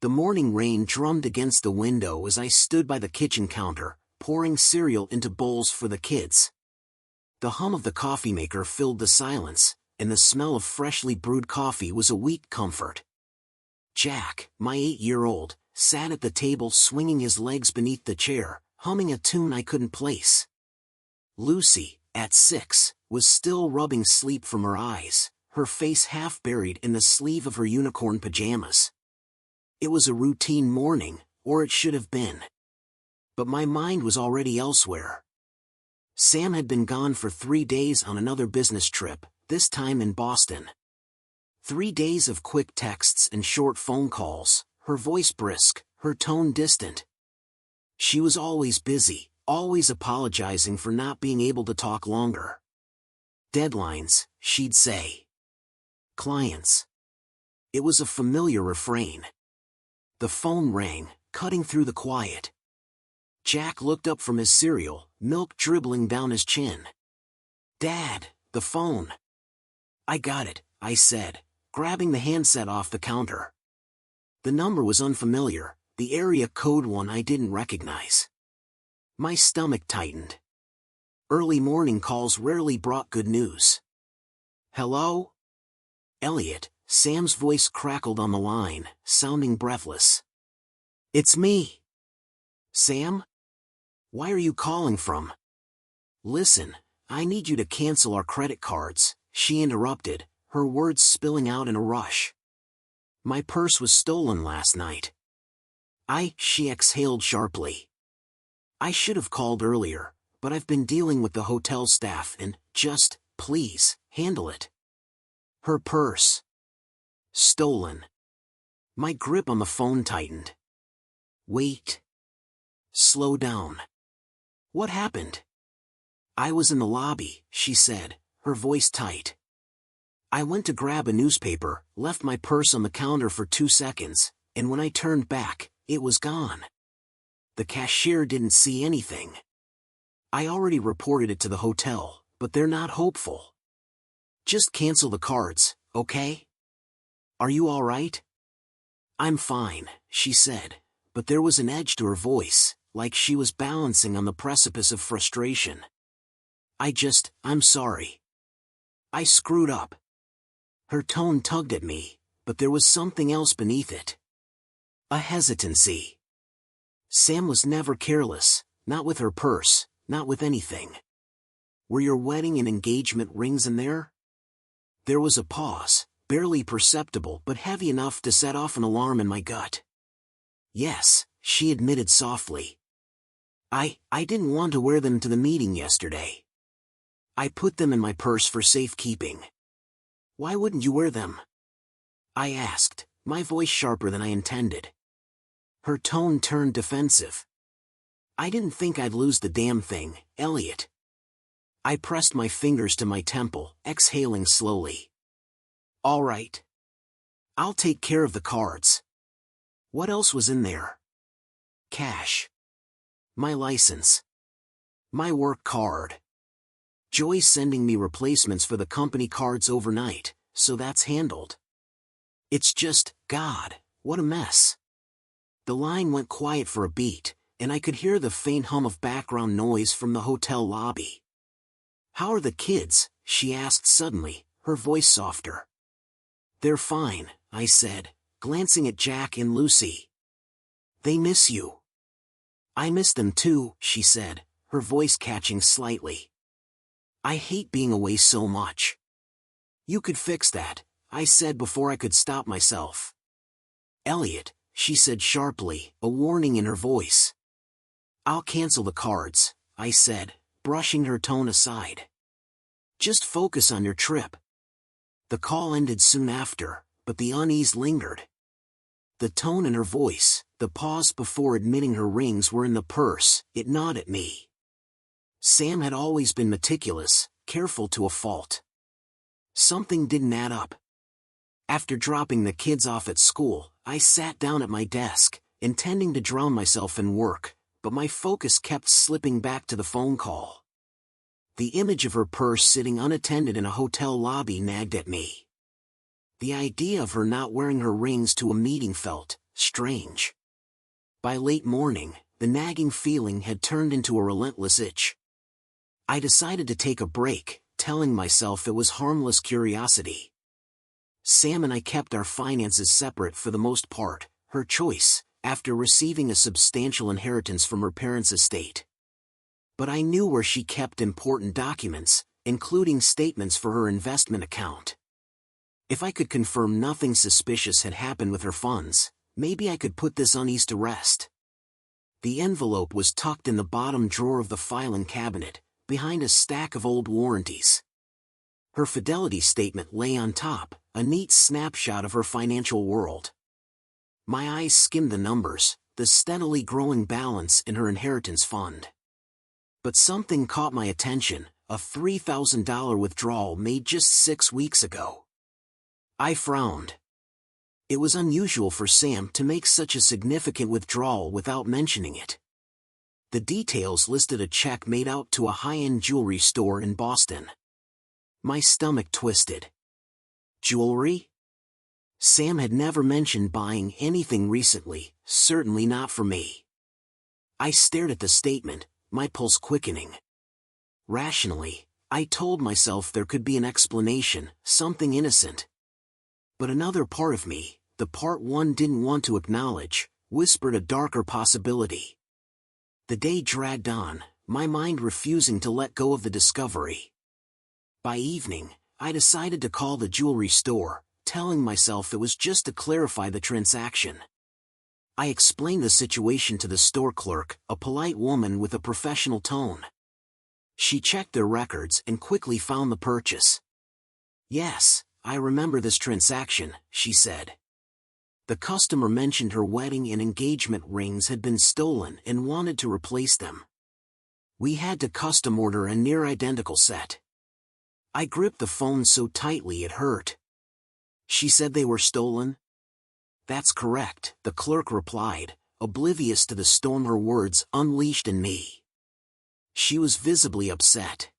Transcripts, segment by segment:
The morning rain drummed against the window as I stood by the kitchen counter, pouring cereal into bowls for the kids. The hum of the coffee maker filled the silence, and the smell of freshly brewed coffee was a weak comfort. Jack, my 8-year-old, sat at the table swinging his legs beneath the chair, humming a tune I couldn't place. Lucy, at 6, was still rubbing sleep from her eyes, her face half buried in the sleeve of her unicorn pajamas. It was a routine morning, or it should have been. But my mind was already elsewhere. Sam had been gone for 3 days on another business trip, this time in Boston. 3 days of quick texts and short phone calls, her voice brisk, her tone distant. She was always busy, always apologizing for not being able to talk longer. Deadlines, she'd say. Clients. It was a familiar refrain. The phone rang, cutting through the quiet. Jack looked up from his cereal, milk dribbling down his chin. "Dad, the phone." "I got it," I said, grabbing the handset off the counter. The number was unfamiliar, the area code one I didn't recognize. My stomach tightened. Early morning calls rarely brought good news. "Hello?" "Elliot," Sam's voice crackled on the line, sounding breathless. "It's me." "Sam? Why are you calling from?" "Listen, I need you to cancel our credit cards," she interrupted, her words spilling out in a rush. "My purse was stolen last night." She exhaled sharply. "I should have called earlier, but I've been dealing with the hotel staff and, just, please, handle it." Her purse. Stolen. My grip on the phone tightened. "Wait. Slow down. What happened?" "I was in the lobby," she said, her voice tight. "I went to grab a newspaper, left my purse on the counter for 2 seconds, and when I turned back, it was gone. The cashier didn't see anything. I already reported it to the hotel, but they're not hopeful. Just cancel the cards, okay? Are you all right?" "I'm fine," she said, but there was an edge to her voice, like she was balancing on the precipice of frustration. "I'm sorry. I screwed up." Her tone tugged at me, but there was something else beneath it. A hesitancy. Sam was never careless, not with her purse, not with anything. "Were your wedding and engagement rings in there?" There was a pause, barely perceptible but heavy enough to set off an alarm in my gut. "Yes," she admitted softly. I didn't want to wear them to the meeting yesterday. I put them in my purse for safekeeping." "Why wouldn't you wear them?" I asked, my voice sharper than I intended. Her tone turned defensive. "I didn't think I'd lose the damn thing, Elliot." I pressed my fingers to my temple, exhaling slowly. "All right. I'll take care of the cards." What else was in there? Cash. My license. My work card. Joy's sending me replacements for the company cards overnight, so that's handled. It's just, God, what a mess. The line went quiet for a beat, and I could hear the faint hum of background noise from the hotel lobby. "How are the kids?" she asked suddenly, her voice softer. "They're fine," I said, glancing at Jack and Lucy. "They miss you." "I miss them too," she said, her voice catching slightly. "I hate being away so much." "You could fix that," I said before I could stop myself. "Elliot," she said sharply, a warning in her voice. "I'll cancel the cards," I said, brushing her tone aside. "Just focus on your trip." The call ended soon after, but the unease lingered. The tone in her voice, the pause before admitting her rings were in the purse, it gnawed at me. Sam had always been meticulous, careful to a fault. Something didn't add up. After dropping the kids off at school, I sat down at my desk, intending to drown myself in work, but my focus kept slipping back to the phone call. The image of her purse sitting unattended in a hotel lobby nagged at me. The idea of her not wearing her rings to a meeting felt strange. By late morning, the nagging feeling had turned into a relentless itch. I decided to take a break, telling myself it was harmless curiosity. Sam and I kept our finances separate for the most part, her choice, after receiving a substantial inheritance from her parents' estate. But I knew where she kept important documents, including statements for her investment account. If I could confirm nothing suspicious had happened with her funds, maybe I could put this unease to rest. The envelope was tucked in the bottom drawer of the filing cabinet, behind a stack of old warranties. Her fidelity statement lay on top, a neat snapshot of her financial world. My eyes skimmed the numbers, the steadily growing balance in her inheritance fund. But something caught my attention, a $3,000 withdrawal made just 6 weeks ago. I frowned. It was unusual for Sam to make such a significant withdrawal without mentioning it. The details listed a check made out to a high-end jewelry store in Boston. My stomach twisted. Jewelry? Sam had never mentioned buying anything recently, certainly not for me. I stared at the statement, my pulse quickening. Rationally, I told myself there could be an explanation, something innocent. But another part of me, the part one didn't want to acknowledge, whispered a darker possibility. The day dragged on, my mind refusing to let go of the discovery. By evening, I decided to call the jewelry store, telling myself it was just to clarify the transaction. I explained the situation to the store clerk, a polite woman with a professional tone. She checked their records and quickly found the purchase. "Yes, I remember this transaction," she said. The customer mentioned her wedding and engagement rings had been stolen and wanted to replace them. We had to custom order a near-identical set. I gripped the phone so tightly it hurt. "She said they were stolen?" "That's correct," the clerk replied, oblivious to the storm her words unleashed in me. She was visibly upset.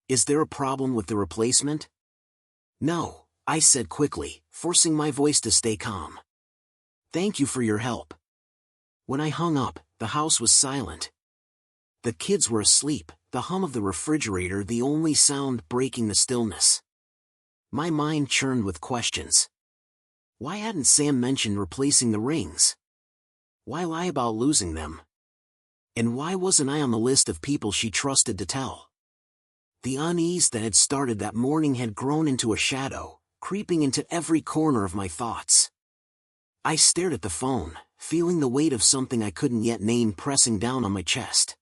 "Is there a problem with the replacement?" "No," I said quickly, forcing my voice to stay calm. "Thank you for your help." When I hung up, the house was silent. The kids were asleep, the hum of the refrigerator the only sound breaking the stillness. My mind churned with questions. Why hadn't Sam mentioned replacing the rings? Why lie about losing them? And why wasn't I on the list of people she trusted to tell? The unease that had started that morning had grown into a shadow, creeping into every corner of my thoughts. I stared at the phone, feeling the weight of something I couldn't yet name pressing down on my chest.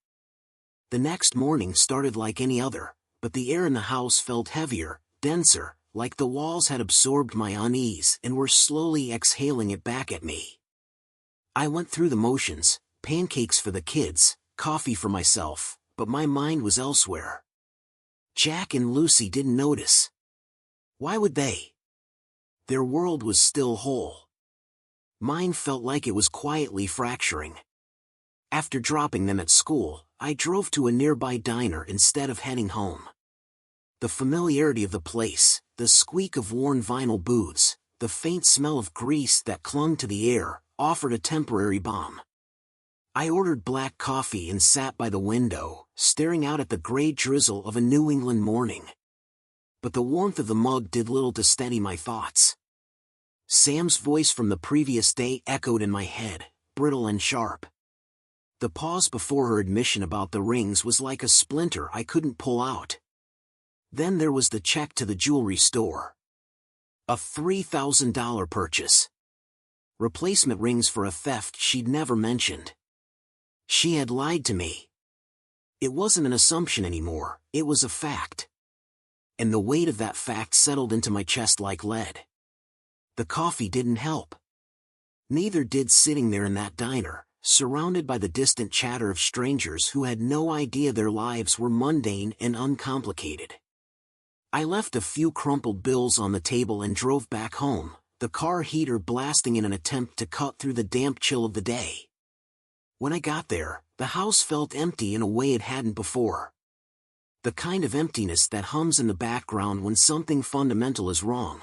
The next morning started like any other, but the air in the house felt heavier, denser, like the walls had absorbed my unease and were slowly exhaling it back at me. I went through the motions, pancakes for the kids, coffee for myself, but my mind was elsewhere. Jack and Lucy didn't notice. Why would they? Their world was still whole. Mine felt like it was quietly fracturing. After dropping them at school, I drove to a nearby diner instead of heading home. The familiarity of the place, the squeak of worn vinyl booths, the faint smell of grease that clung to the air, offered a temporary balm. I ordered black coffee and sat by the window, staring out at the gray drizzle of a New England morning. But the warmth of the mug did little to steady my thoughts. Sam's voice from the previous day echoed in my head, brittle and sharp. The pause before her admission about the rings was like a splinter I couldn't pull out. Then there was the check to the jewelry store. A $3,000 purchase. Replacement rings for a theft she'd never mentioned. She had lied to me. It wasn't an assumption anymore, it was a fact. And the weight of that fact settled into my chest like lead. The coffee didn't help. Neither did sitting there in that diner, surrounded by the distant chatter of strangers who had no idea their lives were mundane and uncomplicated. I left a few crumpled bills on the table and drove back home, the car heater blasting in an attempt to cut through the damp chill of the day. When I got there, the house felt empty in a way it hadn't before. The kind of emptiness that hums in the background when something fundamental is wrong.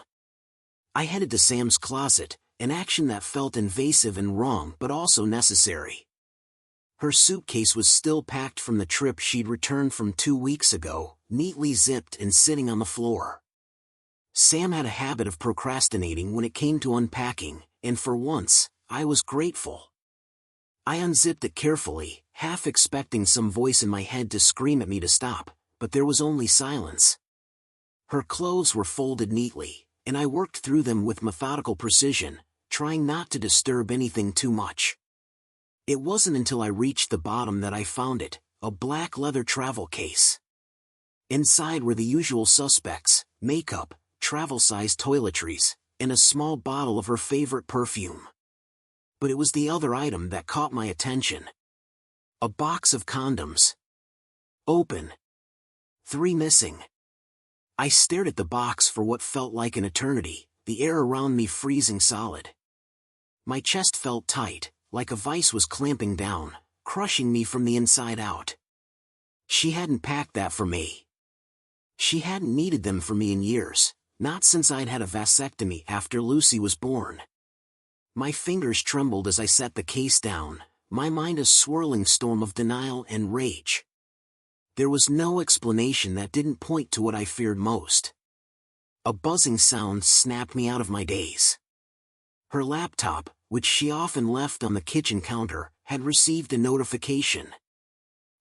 I headed to Sam's closet, an action that felt invasive and wrong but also necessary. Her suitcase was still packed from the trip she'd returned from 2 weeks ago, neatly zipped and sitting on the floor. Sam had a habit of procrastinating when it came to unpacking, and for once, I was grateful. I unzipped it carefully, half expecting some voice in my head to scream at me to stop, but there was only silence. Her clothes were folded neatly, and I worked through them with methodical precision, trying not to disturb anything too much. It wasn't until I reached the bottom that I found it, a black leather travel case. Inside were the usual suspects: makeup, travel-sized toiletries, and a small bottle of her favorite perfume. But it was the other item that caught my attention. A box of condoms. Open. 3 missing. I stared at the box for what felt like an eternity, the air around me freezing solid. My chest felt tight, like a vice was clamping down, crushing me from the inside out. She hadn't packed that for me. She hadn't needed them for me in years, not since I'd had a vasectomy after Lucy was born. My fingers trembled as I set the case down, my mind a swirling storm of denial and rage. There was no explanation that didn't point to what I feared most. A buzzing sound snapped me out of my daze. Her laptop, which she often left on the kitchen counter, had received a notification.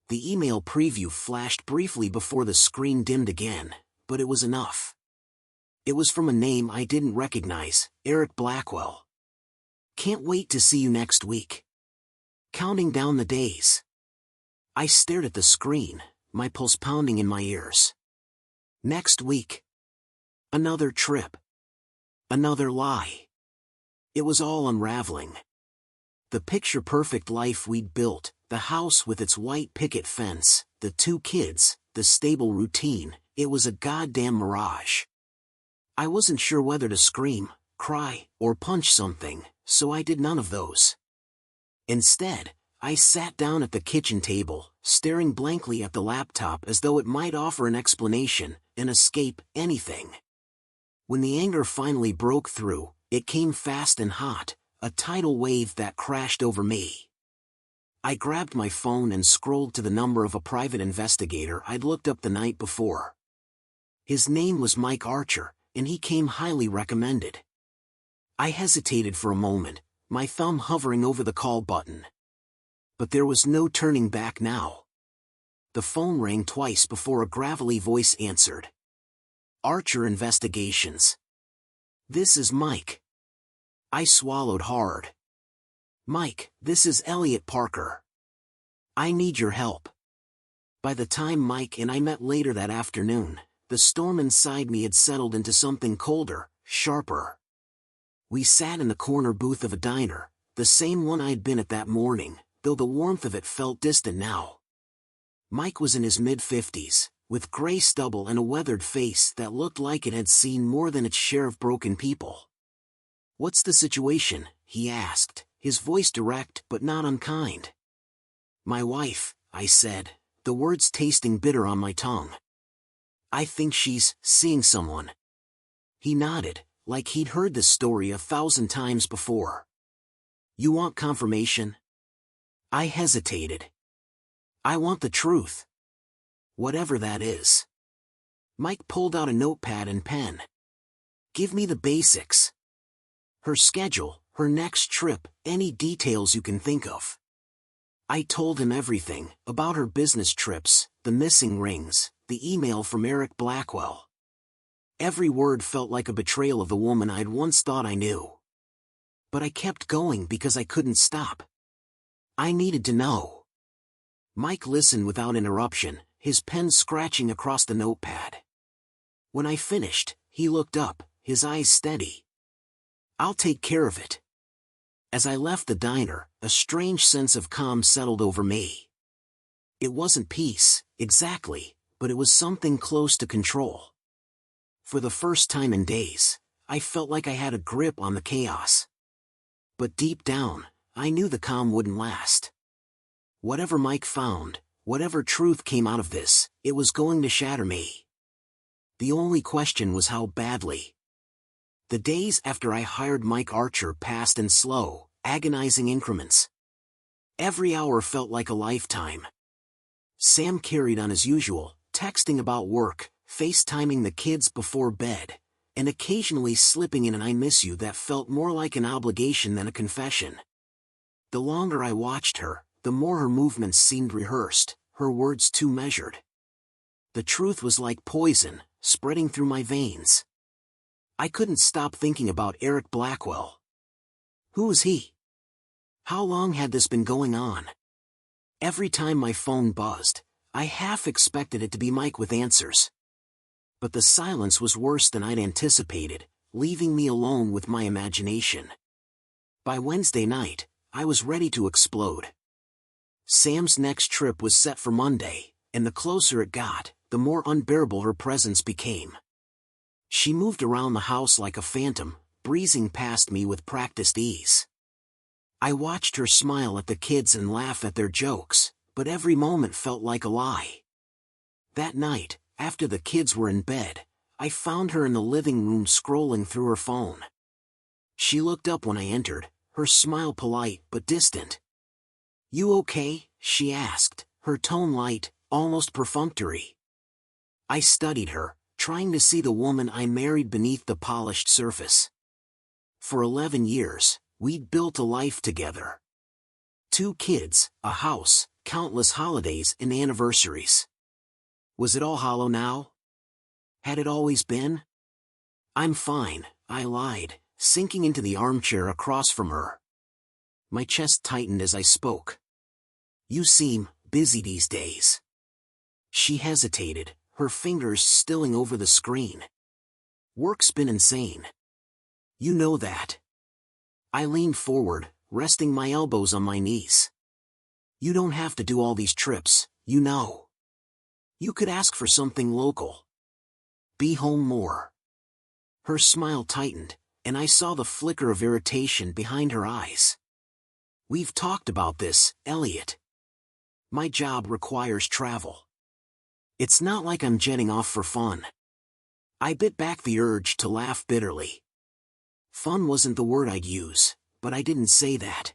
The email preview flashed briefly before the screen dimmed again, but it was enough. It was from a name I didn't recognize: Eric Blackwell. Can't wait to see you next week. Counting down the days. I stared at the screen, my pulse pounding in my ears. Next week. Another trip. Another lie. It was all unraveling. The picture-perfect life we'd built, the house with its white picket fence, the 2 kids, the stable routine, it was a goddamn mirage. I wasn't sure whether to scream, cry, or punch something, so I did none of those. Instead, I sat down at the kitchen table, staring blankly at the laptop as though it might offer an explanation, an escape, anything. When the anger finally broke through, it came fast and hot, a tidal wave that crashed over me. I grabbed my phone and scrolled to the number of a private investigator I'd looked up the night before. His name was Mike Archer, and he came highly recommended. I hesitated for a moment, my thumb hovering over the call button. But there was no turning back now. The phone rang twice before a gravelly voice answered. Archer Investigations. This is Mike. I swallowed hard. Mike, this is Elliot Parker. I need your help. By the time Mike and I met later that afternoon, the storm inside me had settled into something colder, sharper. We sat in the corner booth of a diner, the same one I'd been at that morning, though the warmth of it felt distant now. Mike was in his mid-50s, with gray stubble and a weathered face that looked like it had seen more than its share of broken people. What's the situation? He asked, his voice direct but not unkind. My wife, I said, the words tasting bitter on my tongue. I think she's seeing someone. He nodded, like he'd heard this story 1,000 times before. You want confirmation? I hesitated. I want the truth. Whatever that is. Mike pulled out a notepad and pen. Give me the basics. Her schedule, her next trip, any details you can think of. I told him everything, about her business trips, the missing rings, the email from Eric Blackwell. Every word felt like a betrayal of the woman I'd once thought I knew. But I kept going because I couldn't stop. I needed to know. Mike listened without interruption, his pen scratching across the notepad. When I finished, he looked up, his eyes steady. I'll take care of it. As I left the diner, a strange sense of calm settled over me. It wasn't peace, exactly, but it was something close to control. For the first time in days, I felt like I had a grip on the chaos. But deep down, I knew the calm wouldn't last. Whatever Mike found, whatever truth came out of this, it was going to shatter me. The only question was how badly. The days after I hired Mike Archer passed in slow, agonizing increments. Every hour felt like a lifetime. Sam carried on as usual, texting about work, FaceTiming the kids before bed, and occasionally slipping in an "I miss you" that felt more like an obligation than a confession. The longer I watched her, the more her movements seemed rehearsed, her words too measured. The truth was like poison, spreading through my veins. I couldn't stop thinking about Eric Blackwell. Who was he? How long had this been going on? Every time my phone buzzed, I half expected it to be Mike with answers. But the silence was worse than I'd anticipated, leaving me alone with my imagination. By Wednesday night, I was ready to explode. Sam's next trip was set for Monday, and the closer it got, the more unbearable her presence became. She moved around the house like a phantom, breezing past me with practiced ease. I watched her smile at the kids and laugh at their jokes, but every moment felt like a lie. That night, after the kids were in bed, I found her in the living room scrolling through her phone. She looked up when I entered, her smile polite but distant. "You okay?" she asked, her tone light, almost perfunctory. I studied her, trying to see the woman I married beneath the polished surface. For 11 years, we'd built a life together. 2 kids, a house, countless holidays and anniversaries. Was it all hollow now? Had it always been? "I'm fine," I lied, sinking into the armchair across from her. My chest tightened as I spoke. "You seem busy these days." She hesitated, her fingers stilling over the screen. "Work's been insane. You know that." I leaned forward, resting my elbows on my knees. "You don't have to do all these trips, you know. You could ask for something local. Be home more." Her smile tightened, and I saw the flicker of irritation behind her eyes. "We've talked about this, Elliot. My job requires travel. It's not like I'm jetting off for fun." I bit back the urge to laugh bitterly. Fun wasn't the word I'd use, but I didn't say that.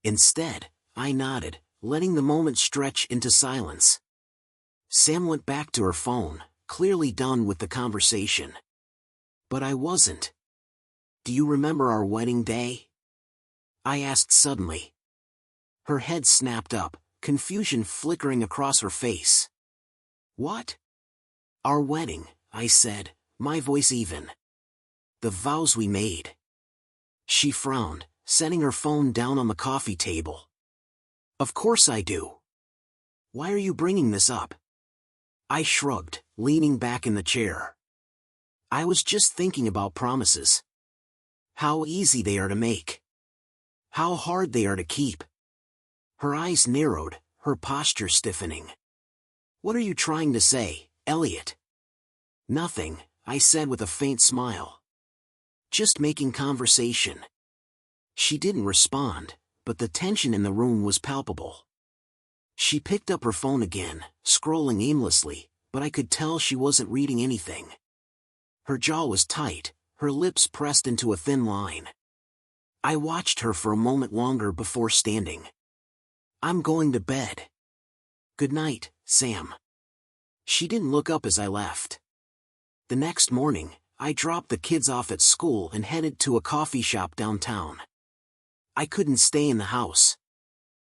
Instead, I nodded, letting the moment stretch into silence. Sam went back to her phone, clearly done with the conversation. But I wasn't. "Do you remember our wedding day?" I asked suddenly. Her head snapped up, confusion flickering across her face. "What?" "Our wedding," I said, my voice even. "The vows we made." She frowned, setting her phone down on the coffee table. "Of course I do. Why are you bringing this up?" I shrugged, leaning back in the chair. "I was just thinking about promises. How easy they are to make. How hard they are to keep." Her eyes narrowed, her posture stiffening. "What are you trying to say, Elliot?" "Nothing," I said with a faint smile. "Just making conversation." She didn't respond, but the tension in the room was palpable. She picked up her phone again, scrolling aimlessly, but I could tell she wasn't reading anything. Her jaw was tight, her lips pressed into a thin line. I watched her for a moment longer before standing. "I'm going to bed. Good night, Sam." She didn't look up as I left. The next morning, I dropped the kids off at school and headed to a coffee shop downtown. I couldn't stay in the house.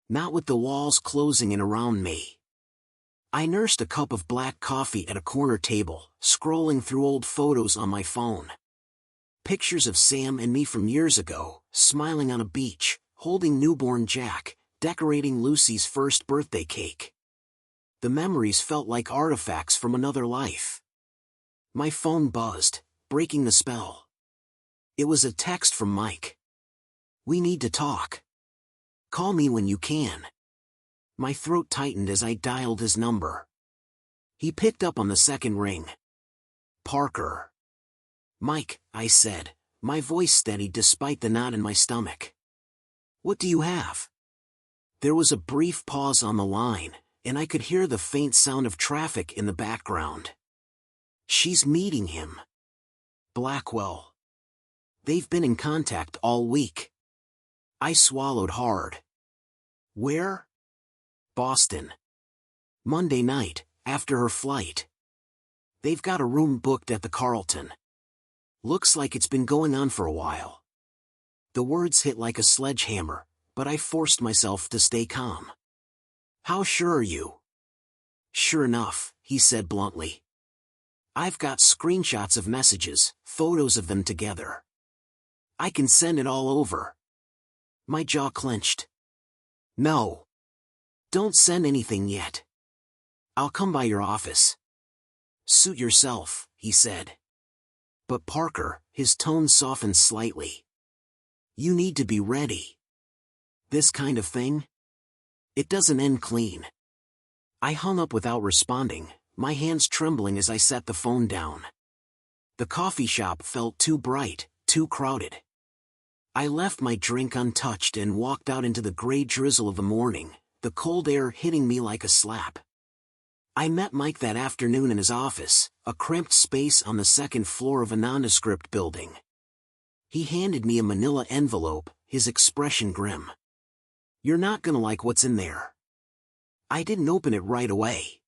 Not with the walls closing in around me. I nursed a cup of black coffee at a corner table, scrolling through old photos on my phone. Pictures of Sam and me from years ago, smiling on a beach, holding newborn Jack, decorating Lucy's first birthday cake. The memories felt like artifacts from another life. My phone buzzed, breaking the spell. It was a text from Mike. "We need to talk. Call me when you can." My throat tightened as I dialed his number. He picked up on the second ring. "Parker." "Mike," I said, my voice steady despite the knot in my stomach. "What do you have?" There was a brief pause on the line, and I could hear the faint sound of traffic in the background. "She's meeting him. Blackwell." They've been in contact all week. I swallowed hard. Where? Boston. Monday night, after her flight. They've got a room booked at the Carlton. Looks like it's been going on for a while. The words hit like a sledgehammer, but I forced myself to stay calm. How sure are you? Sure enough, he said bluntly. I've got screenshots of messages, photos of them together. I can send it all over. My jaw clenched. No. Don't send anything yet. I'll come by your office. Suit yourself, he said. But Parker, his tone softened slightly. You need to be ready. This kind of thing? It doesn't end clean. I hung up without responding, my hands trembling as I set the phone down. The coffee shop felt too bright, too crowded. I left my drink untouched and walked out into the gray drizzle of the morning, the cold air hitting me like a slap. I met Mike that afternoon in his office, a cramped space on the second floor of a nondescript building. He handed me a manila envelope, his expression grim. You're not gonna like what's in there. I didn't open it right away.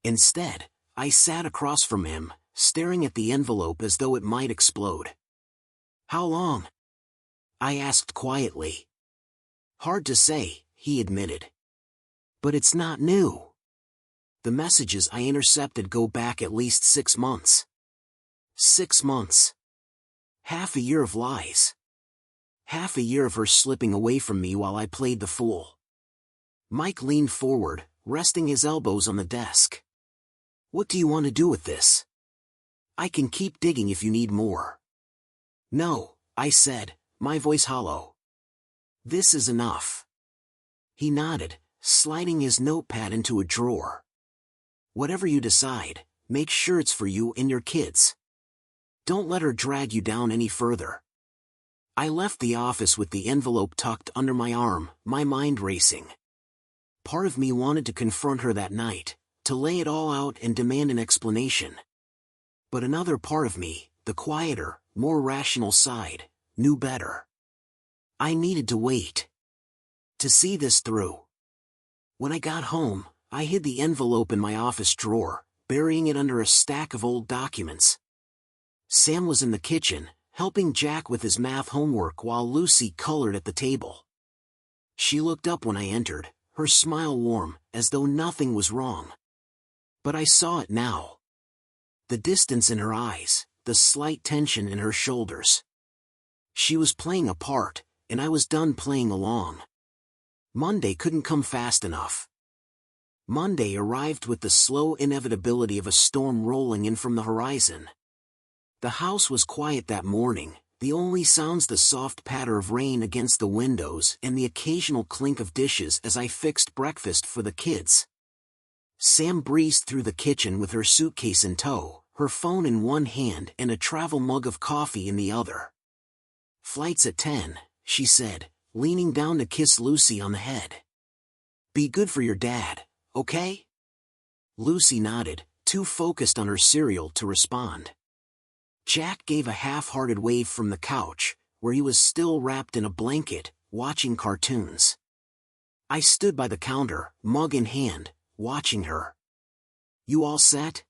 Instead, I sat across from him, staring at the envelope as though it might explode. How long? I asked quietly. Hard to say, he admitted. But it's not new. The messages I intercepted go back at least 6 months. 6 months. Half a year of lies. Half a year of her slipping away from me while I played the fool. Mike leaned forward, resting his elbows on the desk. What do you want to do with this? I can keep digging if you need more. No, I said, my voice hollow. This is enough. He nodded, sliding his notepad into a drawer. Whatever you decide, make sure it's for you and your kids. Don't let her drag you down any further. I left the office with the envelope tucked under my arm, my mind racing. Part of me wanted to confront her that night, to lay it all out and demand an explanation. But another part of me, the quieter, more rational side, knew better. I needed to wait. To see this through. When I got home, I hid the envelope in my office drawer, burying it under a stack of old documents. Sam was in the kitchen, helping Jack with his math homework while Lucy colored at the table. She looked up when I entered, her smile warm, as though nothing was wrong. But I saw it now. The distance in her eyes, the slight tension in her shoulders. She was playing a part, and I was done playing along. Monday couldn't come fast enough. Monday arrived with the slow inevitability of a storm rolling in from the horizon. The house was quiet that morning, the only sounds the soft patter of rain against the windows and the occasional clink of dishes as I fixed breakfast for the kids. Sam breezed through the kitchen with her suitcase in tow, her phone in one hand and a travel mug of coffee in the other. Flight's at 10, she said, leaning down to kiss Lucy on the head. Be good for your dad, okay? Lucy nodded, too focused on her cereal to respond. Jack gave a half-hearted wave from the couch, where he was still wrapped in a blanket, watching cartoons. I stood by the counter, mug in hand, watching her. You all set?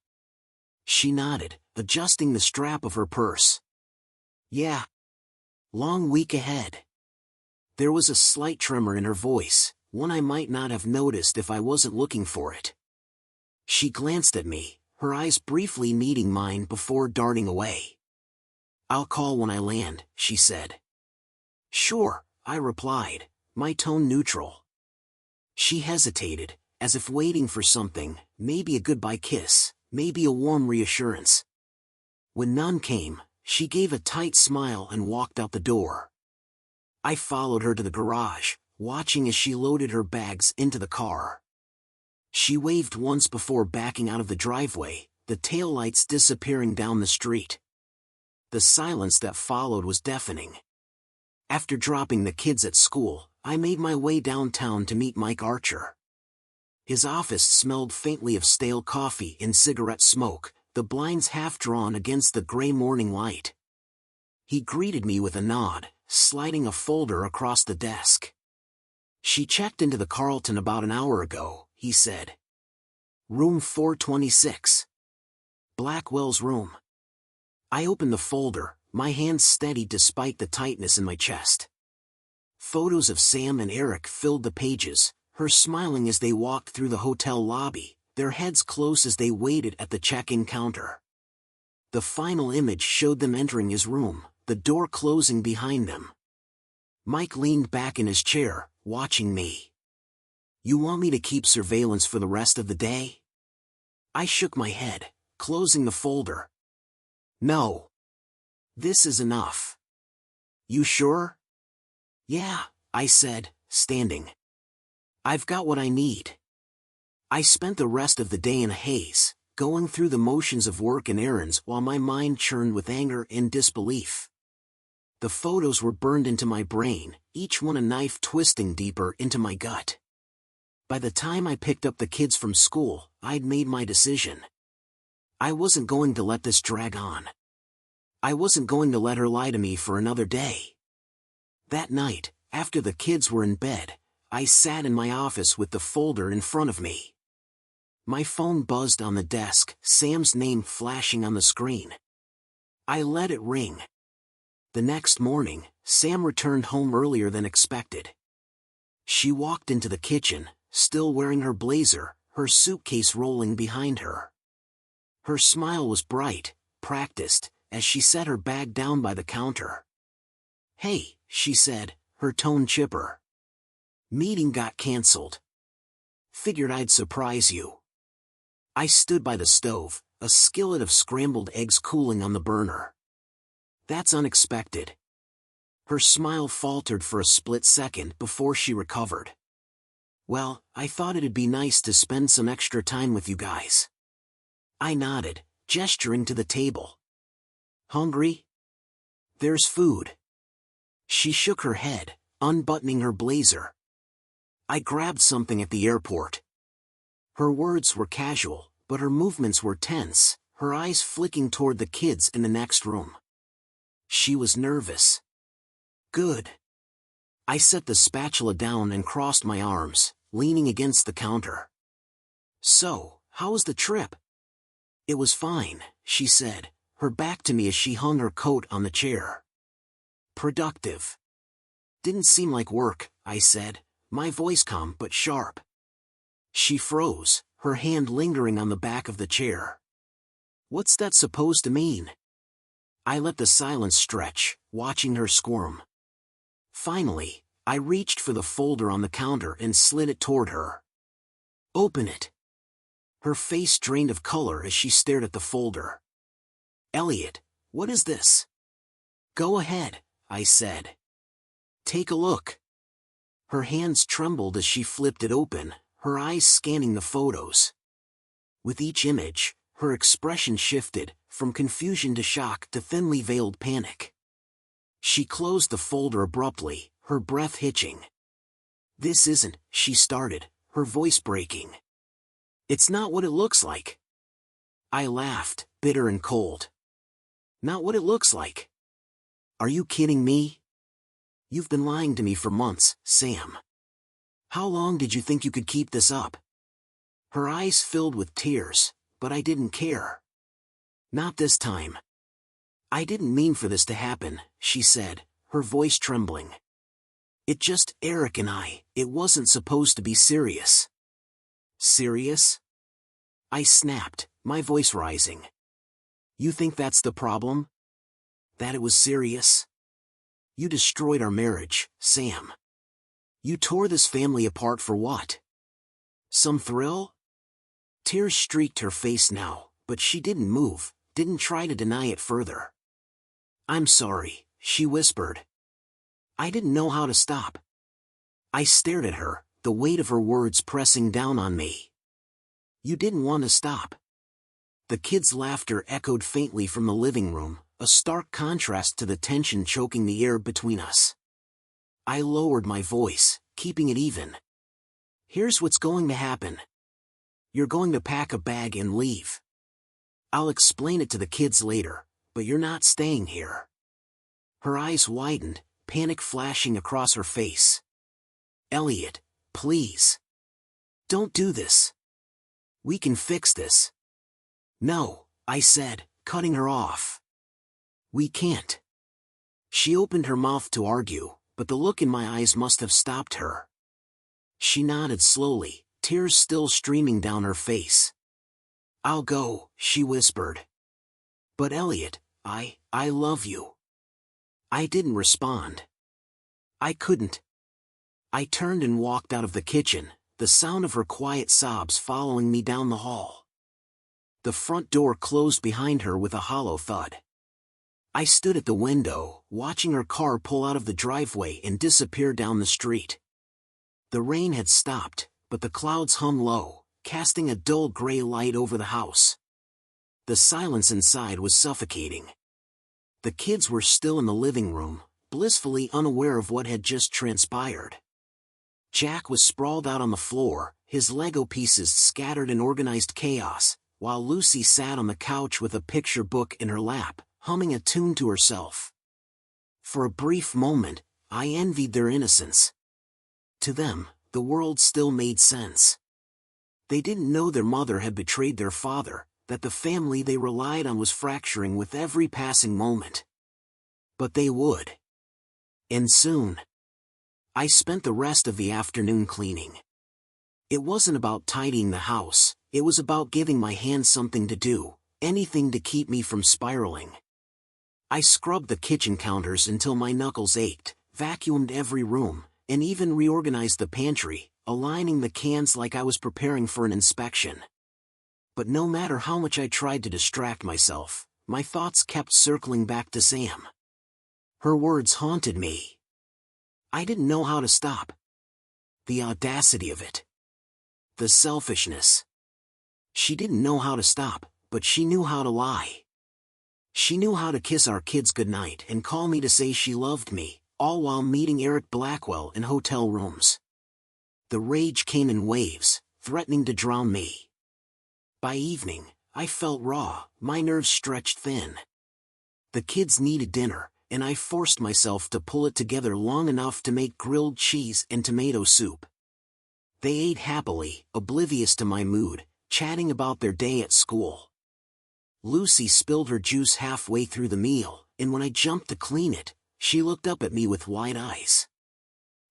She nodded, adjusting the strap of her purse. Yeah. Long week ahead. There was a slight tremor in her voice, one I might not have noticed if I wasn't looking for it. She glanced at me, her eyes briefly meeting mine before darting away. I'll call when I land, she said. Sure, I replied, my tone neutral. She hesitated, as if waiting for something, maybe a goodbye kiss, maybe a warm reassurance. When none came, she gave a tight smile and walked out the door. I followed her to the garage, watching as she loaded her bags into the car. She waved once before backing out of the driveway, the taillights disappearing down the street. The silence that followed was deafening. After dropping the kids at school, I made my way downtown to meet Mike Archer. His office smelled faintly of stale coffee and cigarette smoke, the blinds half drawn against the gray morning light. He greeted me with a nod, sliding a folder across the desk. "She checked into the Carlton about an hour ago," he said. "Room 426. Blackwell's room." I opened the folder, my hands steady despite the tightness in my chest. Photos of Sam and Eric filled the pages, her smiling as they walked through the hotel lobby, their heads close as they waited at the check-in counter. The final image showed them entering his room, the door closing behind them. Mike leaned back in his chair, watching me. "You want me to keep surveillance for the rest of the day?" I shook my head, closing the folder. "No. This is enough." "You sure?" "Yeah," I said, standing. "I've got what I need." I spent the rest of the day in a haze, going through the motions of work and errands while my mind churned with anger and disbelief. The photos were burned into my brain, each one a knife twisting deeper into my gut. By the time I picked up the kids from school, I'd made my decision. I wasn't going to let this drag on. I wasn't going to let her lie to me for another day. That night, after the kids were in bed, I sat in my office with the folder in front of me. My phone buzzed on the desk, Sam's name flashing on the screen. I let it ring. The next morning, Sam returned home earlier than expected. She walked into the kitchen, still wearing her blazer, her suitcase rolling behind her. Her smile was bright, practiced, as she set her bag down by the counter. "Hey," she said, her tone chipper. "Meeting got canceled. Figured I'd surprise you." I stood by the stove, a skillet of scrambled eggs cooling on the burner. "That's unexpected." Her smile faltered for a split second before she recovered. "Well, I thought it'd be nice to spend some extra time with you guys." I nodded, gesturing to the table. "Hungry? There's food." She shook her head, unbuttoning her blazer. "I grabbed something at the airport." Her words were casual, but her movements were tense, her eyes flicking toward the kids in the next room. She was nervous. "Good." I set the spatula down and crossed my arms, leaning against the counter. "So, how was the trip?" "It was fine," she said, her back to me as she hung her coat on the chair. "Productive." "Didn't seem like work," I said, my voice calm but sharp. She froze, her hand lingering on the back of the chair. "What's that supposed to mean?" I let the silence stretch, watching her squirm. Finally, I reached for the folder on the counter and slid it toward her. "Open it." Her face drained of color as she stared at the folder. "Elliot, what is this?" "Go ahead," I said. "Take a look." Her hands trembled as she flipped it open, her eyes scanning the photos. With each image, her expression shifted, from confusion to shock to thinly veiled panic. She closed the folder abruptly, her breath hitching. "This isn't," she started, her voice breaking. "It's not what it looks like." I laughed, bitter and cold. "Not what it looks like? Are you kidding me? You've been lying to me for months, Sam. How long did you think you could keep this up?" Her eyes filled with tears, but I didn't care. "Not this time." "I didn't mean for this to happen," she said, her voice trembling. "It just, Eric and I, it wasn't supposed to be serious." "Serious?" I snapped, my voice rising. "You think that's the problem? That it was serious? You destroyed our marriage, Sam. You tore this family apart for what? Some thrill?" Tears streaked her face now, but she didn't move, didn't try to deny it further. "I'm sorry," she whispered. I didn't know how to stop. I stared at her, the weight of her words pressing down on me. "You didn't want to stop." The kids' laughter echoed faintly from the living room, a stark contrast to the tension choking the air between us. I lowered my voice, keeping it even. "Here's what's going to happen. You're going to pack a bag and leave. I'll explain it to the kids later, but you're not staying here." Her eyes widened, panic flashing across her face. "Elliot, please. Don't do this. We can fix this." "No," I said, cutting her off. "We can't." She opened her mouth to argue, but the look in my eyes must have stopped her. She nodded slowly, tears still streaming down her face. "I'll go," she whispered. "But Elliot, I love you." I didn't respond. I couldn't. I turned and walked out of the kitchen, the sound of her quiet sobs following me down the hall. The front door closed behind her with a hollow thud. I stood at the window, watching her car pull out of the driveway and disappear down the street. The rain had stopped, but the clouds hung low, casting a dull gray light over the house. The silence inside was suffocating. The kids were still in the living room, blissfully unaware of what had just transpired. Jack was sprawled out on the floor, his Lego pieces scattered in organized chaos, while Lucy sat on the couch with a picture book in her lap, humming a tune to herself. For a brief moment, I envied their innocence. To them, the world still made sense. They didn't know their mother had betrayed their father, that the family they relied on was fracturing with every passing moment. But they would. And soon. I spent the rest of the afternoon cleaning. It wasn't about tidying the house, it was about giving my hands something to do, anything to keep me from spiraling. I scrubbed the kitchen counters until my knuckles ached, vacuumed every room, and even reorganized the pantry, aligning the cans like I was preparing for an inspection. But no matter how much I tried to distract myself, my thoughts kept circling back to Sam. Her words haunted me. I didn't know how to stop. The audacity of it. The selfishness. She didn't know how to stop, but she knew how to lie. She knew how to kiss our kids goodnight and call me to say she loved me, all while meeting Eric Blackwell in hotel rooms. The rage came in waves, threatening to drown me. By evening, I felt raw, my nerves stretched thin. The kids needed dinner, and I forced myself to pull it together long enough to make grilled cheese and tomato soup. They ate happily, oblivious to my mood, chatting about their day at school. Lucy spilled her juice halfway through the meal, and when I jumped to clean it, she looked up at me with wide eyes.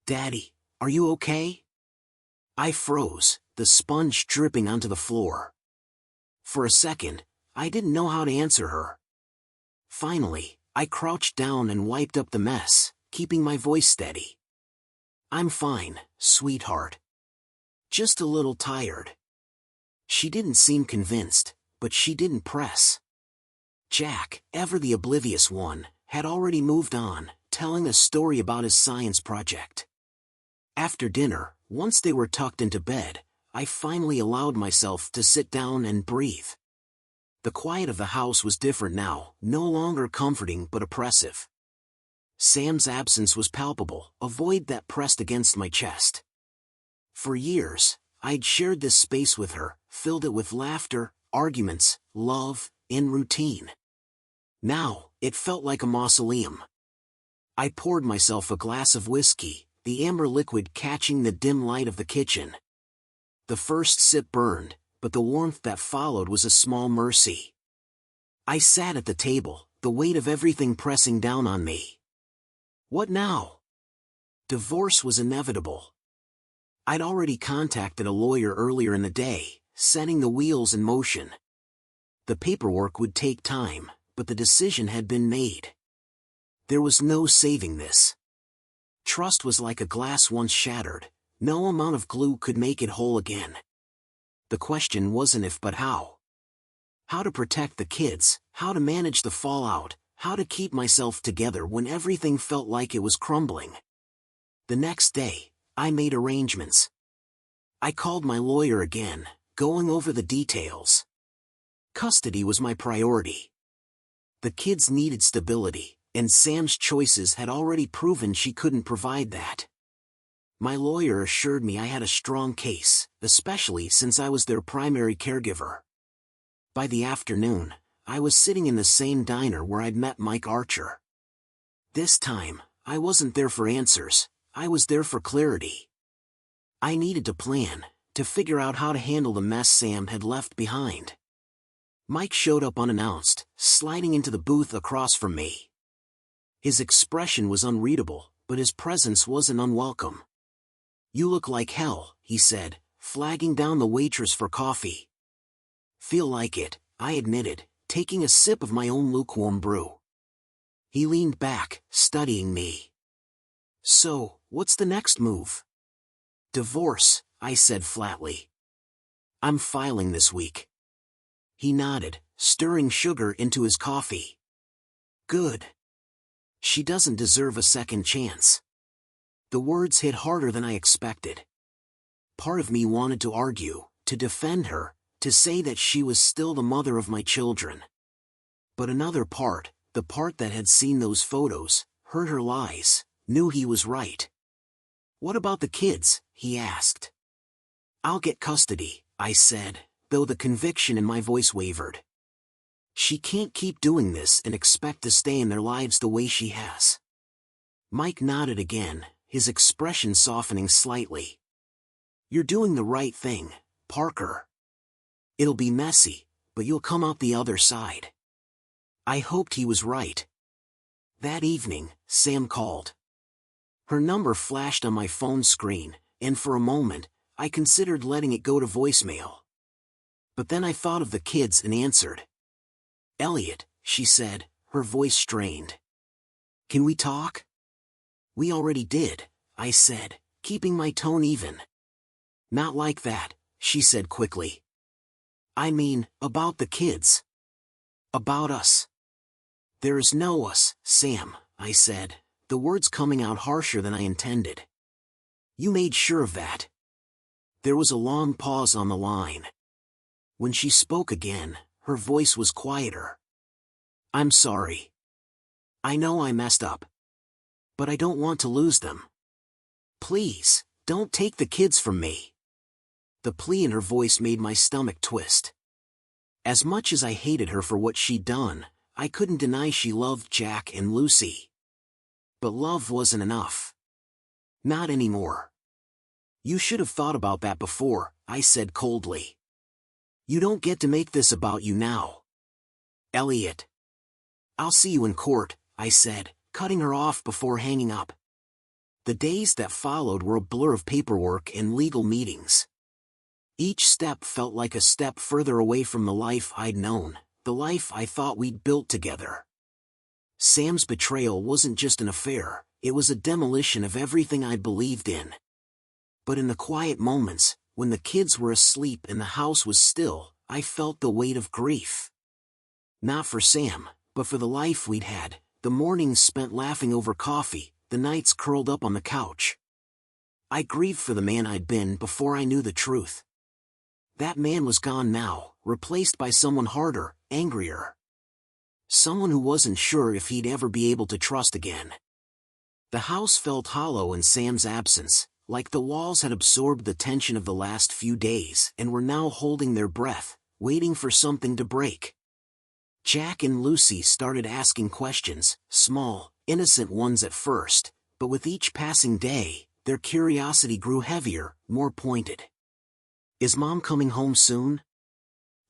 "Daddy, are you okay?" I froze, the sponge dripping onto the floor. For a second, I didn't know how to answer her. Finally, I crouched down and wiped up the mess, keeping my voice steady. "I'm fine, sweetheart. Just a little tired." She didn't seem convinced, but she didn't press. Jack, ever the oblivious one, had already moved on, telling a story about his science project. After dinner, once they were tucked into bed, I finally allowed myself to sit down and breathe. The quiet of the house was different now, no longer comforting but oppressive. Sam's absence was palpable, a void that pressed against my chest. For years, I'd shared this space with her, filled it with laughter, arguments, love, and routine. Now, it felt like a mausoleum. I poured myself a glass of whiskey, the amber liquid catching the dim light of the kitchen. The first sip burned, but the warmth that followed was a small mercy. I sat at the table, the weight of everything pressing down on me. What now? Divorce was inevitable. I'd already contacted a lawyer earlier in the day, setting the wheels in motion. The paperwork would take time, but the decision had been made. There was no saving this. Trust was like a glass once shattered, no amount of glue could make it whole again. The question wasn't if but how. How to protect the kids, how to manage the fallout, how to keep myself together when everything felt like it was crumbling. The next day, I made arrangements. I called my lawyer again, going over the details. Custody was my priority. The kids needed stability, and Sam's choices had already proven she couldn't provide that. My lawyer assured me I had a strong case, especially since I was their primary caregiver. By the afternoon, I was sitting in the same diner where I'd met Mike Archer. This time, I wasn't there for answers, I was there for clarity. I needed to plan, to figure out how to handle the mess Sam had left behind. Mike showed up unannounced, sliding into the booth across from me. His expression was unreadable, but his presence wasn't unwelcome. "You look like hell," he said, flagging down the waitress for coffee. "Feel like it," I admitted, taking a sip of my own lukewarm brew. He leaned back, studying me. "So, what's the next move?" "Divorce," I said flatly. "I'm filing this week." He nodded, stirring sugar into his coffee. "Good. She doesn't deserve a second chance." The words hit harder than I expected. Part of me wanted to argue, to defend her, to say that she was still the mother of my children. But another part, the part that had seen those photos, heard her lies, knew he was right. "What about the kids?" he asked. "I'll get custody," I said, though the conviction in my voice wavered. "She can't keep doing this and expect to stay in their lives the way she has." Mike nodded again, his expression softening slightly. "You're doing the right thing, Parker. It'll be messy, but you'll come out the other side." I hoped he was right. That evening, Sam called. Her number flashed on my phone screen, and for a moment, I considered letting it go to voicemail. But then I thought of the kids and answered. "Elliot," she said, her voice strained. "Can we talk?" "We already did," I said, keeping my tone even. "Not like that," she said quickly. "I mean, about the kids. About us." "There is no us, Sam," I said, the words coming out harsher than I intended. "You made sure of that." There was a long pause on the line. When she spoke again, her voice was quieter. "I'm sorry. I know I messed up. But I don't want to lose them. Please, don't take the kids from me." The plea in her voice made my stomach twist. As much as I hated her for what she'd done, I couldn't deny she loved Jack and Lucy. But love wasn't enough. Not anymore. "You should have thought about that before," I said coldly. "You don't get to make this about you now." "Elliot." "I'll see you in court," I said, cutting her off before hanging up. The days that followed were a blur of paperwork and legal meetings. Each step felt like a step further away from the life I'd known, the life I thought we'd built together. Sam's betrayal wasn't just an affair, it was a demolition of everything I'd believed in. But in the quiet moments, when the kids were asleep and the house was still, I felt the weight of grief. Not for Sam, but for the life we'd had, the mornings spent laughing over coffee, the nights curled up on the couch. I grieved for the man I'd been before I knew the truth. That man was gone now, replaced by someone harder, angrier. Someone who wasn't sure if he'd ever be able to trust again. The house felt hollow in Sam's absence, like the walls had absorbed the tension of the last few days and were now holding their breath, waiting for something to break. Jack and Lucy started asking questions, small, innocent ones at first, but with each passing day, their curiosity grew heavier, more pointed. "Is Mom coming home soon?"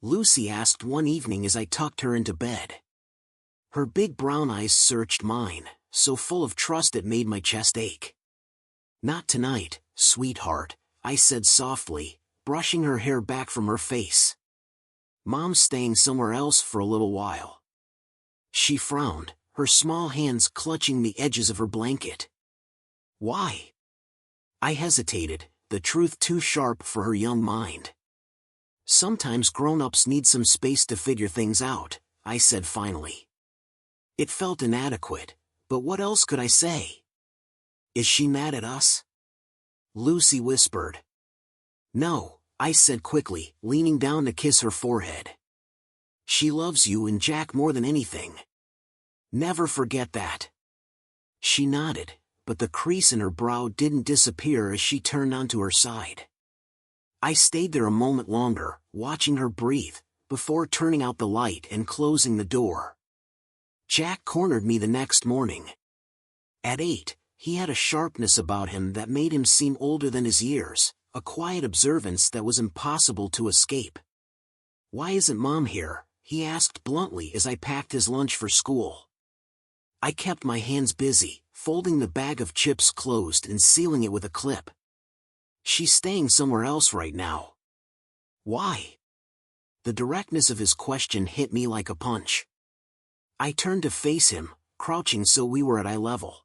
Lucy asked one evening as I tucked her into bed. Her big brown eyes searched mine, so full of trust it made my chest ache. "Not tonight, sweetheart," I said softly, brushing her hair back from her face. "Mom's staying somewhere else for a little while." She frowned, her small hands clutching the edges of her blanket. "Why?" I hesitated, the truth too sharp for her young mind. "Sometimes grown-ups need some space to figure things out," I said finally. It felt inadequate, but what else could I say? "Is she mad at us?" Lucy whispered. "No," I said quickly, leaning down to kiss her forehead. "She loves you and Jack more than anything. Never forget that." She nodded, but the crease in her brow didn't disappear as she turned onto her side. I stayed there a moment longer, watching her breathe, before turning out the light and closing the door. Jack cornered me the next morning. At 8, he had a sharpness about him that made him seem older than his years, a quiet observance that was impossible to escape. "Why isn't Mom here?" he asked bluntly as I packed his lunch for school. I kept my hands busy, folding the bag of chips closed and sealing it with a clip. "She's staying somewhere else right now." "Why?" The directness of his question hit me like a punch. I turned to face him, crouching so we were at eye level.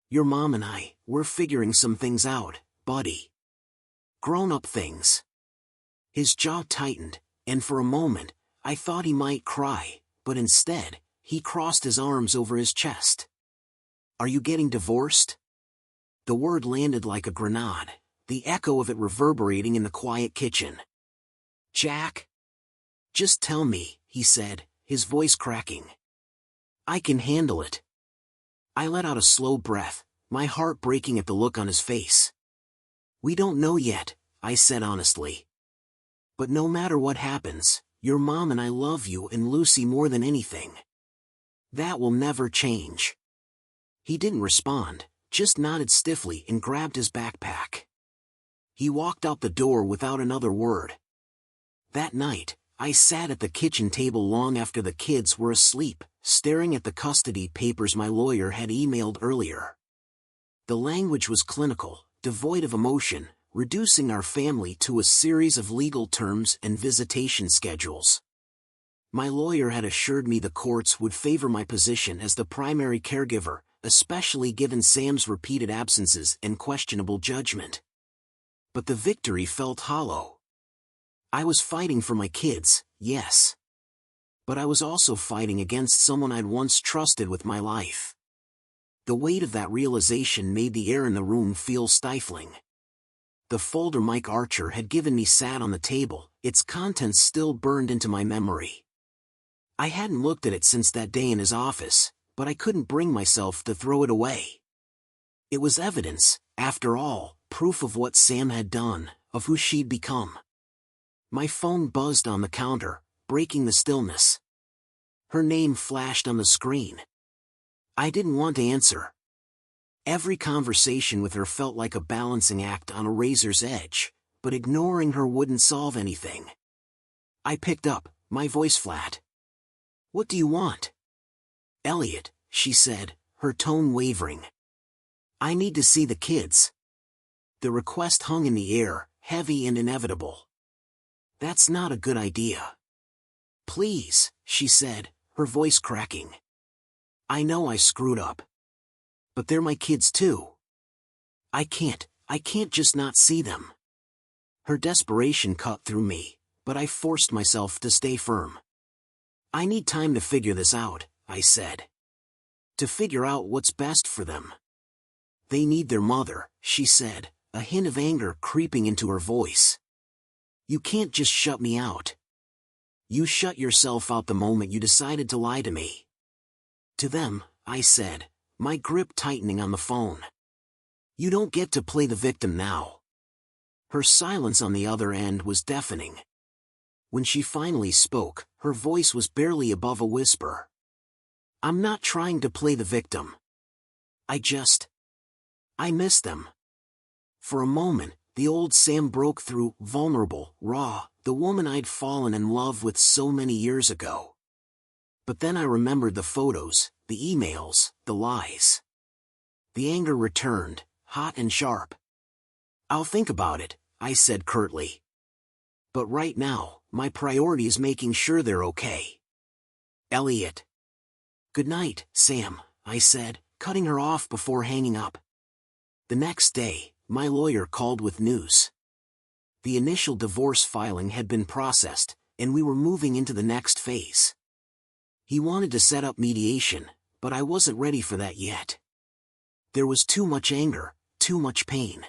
"Your mom and we're figuring some things out, buddy. Grown-up things." His jaw tightened, and for a moment, I thought he might cry, but instead, he crossed his arms over his chest. "Are you getting divorced?" The word landed like a grenade, the echo of it reverberating in the quiet kitchen. "Jack?" "Just tell me," he said, his voice cracking. "I can handle it." I let out a slow breath, my heart breaking at the look on his face. "We don't know yet," I said honestly. "But no matter what happens, your mom and I love you and Lucy more than anything. That will never change." He didn't respond, just nodded stiffly and grabbed his backpack. He walked out the door without another word. That night, I sat at the kitchen table long after the kids were asleep, staring at the custody papers my lawyer had emailed earlier. The language was clinical, devoid of emotion, reducing our family to a series of legal terms and visitation schedules. My lawyer had assured me the courts would favor my position as the primary caregiver, especially given Sam's repeated absences and questionable judgment. But the victory felt hollow. I was fighting for my kids, yes. But I was also fighting against someone I'd once trusted with my life. The weight of that realization made the air in the room feel stifling. The folder Mike Archer had given me sat on the table, its contents still burned into my memory. I hadn't looked at it since that day in his office, but I couldn't bring myself to throw it away. It was evidence, after all, proof of what Sam had done, of who she'd become. My phone buzzed on the counter, breaking the stillness. Her name flashed on the screen. I didn't want to answer. Every conversation with her felt like a balancing act on a razor's edge, but ignoring her wouldn't solve anything. I picked up, my voice flat. "What do you want?" "Elliot," she said, her tone wavering. "I need to see the kids." The request hung in the air, heavy and inevitable. "That's not a good idea." "Please," she said, her voice cracking. "I know I screwed up. But they're my kids too. I can't just not see them." Her desperation cut through me, but I forced myself to stay firm. "I need time to figure this out," I said. "To figure out what's best for them." "They need their mother," she said, a hint of anger creeping into her voice. "You can't just shut me out. You shut yourself out the moment you decided to lie to me." "To them," I said, my grip tightening on the phone. "You don't get to play the victim now." Her silence on the other end was deafening. When she finally spoke, her voice was barely above a whisper. "I'm not trying to play the victim. I miss them." For a moment, the old Sam broke through, vulnerable, raw, the woman I'd fallen in love with so many years ago. But then I remembered the photos, the emails, the lies. The anger returned, hot and sharp. "I'll think about it," I said curtly. "But right now, my priority is making sure they're okay." "Elliot." "Good night, Sam," I said, cutting her off before hanging up. The next day, my lawyer called with news. The initial divorce filing had been processed, and we were moving into the next phase. He wanted to set up mediation, but I wasn't ready for that yet. There was too much anger, too much pain.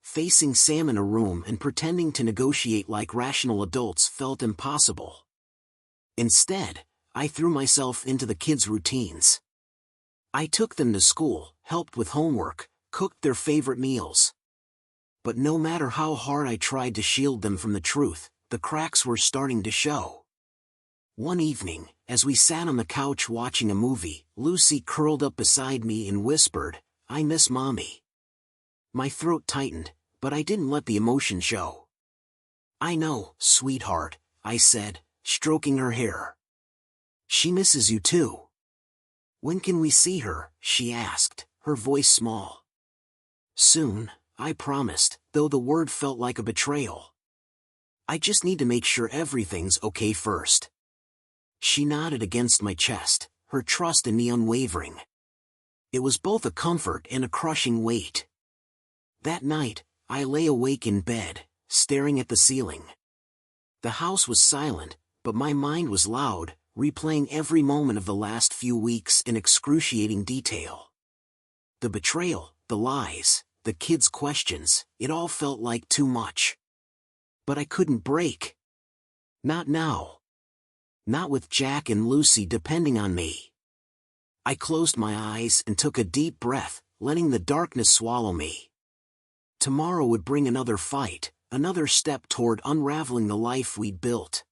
Facing Sam in a room and pretending to negotiate like rational adults felt impossible. Instead, I threw myself into the kids' routines. I took them to school, helped with homework, cooked their favorite meals. But no matter how hard I tried to shield them from the truth, the cracks were starting to show. One evening, as we sat on the couch watching a movie, Lucy curled up beside me and whispered, "I miss Mommy." My throat tightened, but I didn't let the emotion show. "I know, sweetheart," I said, stroking her hair. "She misses you too." "When can we see her?" she asked, her voice small. "Soon," I promised, though the word felt like a betrayal. "I just need to make sure everything's okay first." She nodded against my chest, her trust in me unwavering. It was both a comfort and a crushing weight. That night, I lay awake in bed, staring at the ceiling. The house was silent, but my mind was loud, replaying every moment of the last few weeks in excruciating detail. The betrayal, the lies, the kids' questions, it all felt like too much. But I couldn't break. Not now. Not with Jack and Lucy depending on me. I closed my eyes and took a deep breath, letting the darkness swallow me. Tomorrow would bring another fight, another step toward unraveling the life we'd built.